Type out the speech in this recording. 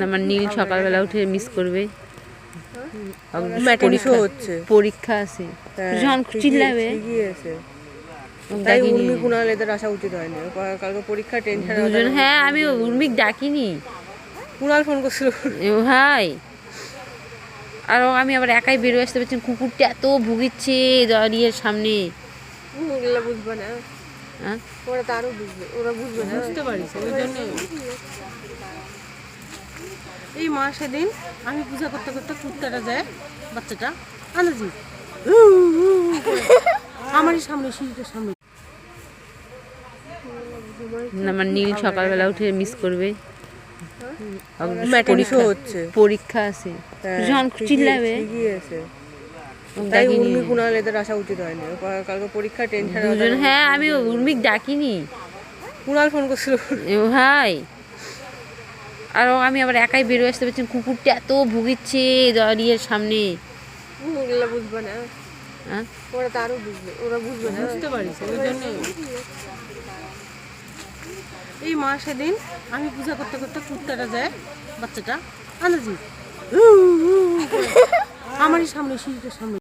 আমার নীল সকালবেলা উঠে মিস করবে। পরীক্ষা আছে, যখন চিল্লাবে। তাই উর্মি কুনাল এদের আসা উচিত হয়নি, কালকে পরীক্ষা টেনশন দুজন। হ্যাঁ, আমি উর্মিক ডাকিনি, কুনাল ফোন করছিল ভাই। আর আমি আবার একাই বেরোয় আসতে পারছি, কুকুরটা এত ভুগিচ্ছে দাঁড়িয়ে সামনে। ওগুলো বুঝবে না, ওরা তো আরো বুঝবে, ওরা বুঝবে না, বুঝতে পারিস। ওই জন্য এই মা সেদিন আমি পূজা করতে করতে কুত্তাটা যায়, বাচ্চাটা আনাজি আমারই সামনে, সিঁড়িটার সামনে। আমার নীল সকালবেলা উঠে মিস করবে। পরীক্ষা আছে, যখন চিল্লাবে। তাই উর্মি কুনাল এদের আসা উচিত হয়নি, কালকে পরীক্ষা টেনশন দুজন। হ্যাঁ, আমি উর্মিক ডাকিনি, কুনাল ফোন করছিল ভাই। আর আমি আবার একাই বেরোয় আসতে পারছি, কুকুরটা এত ভুগিচ্ছে দাঁড়িয়ে সামনে। ওগুলো বুঝবে না, ওরা তো আরো বুঝবে, ওরা বুঝবে না, বুঝতে পারিস। ওই জন্য এই মা সেদিন আমি পূজা করতে করতে কুত্তাটা যায়, বাচ্চাটা আনাজি আমারই সামনে, সিঁড়িটার সামনে।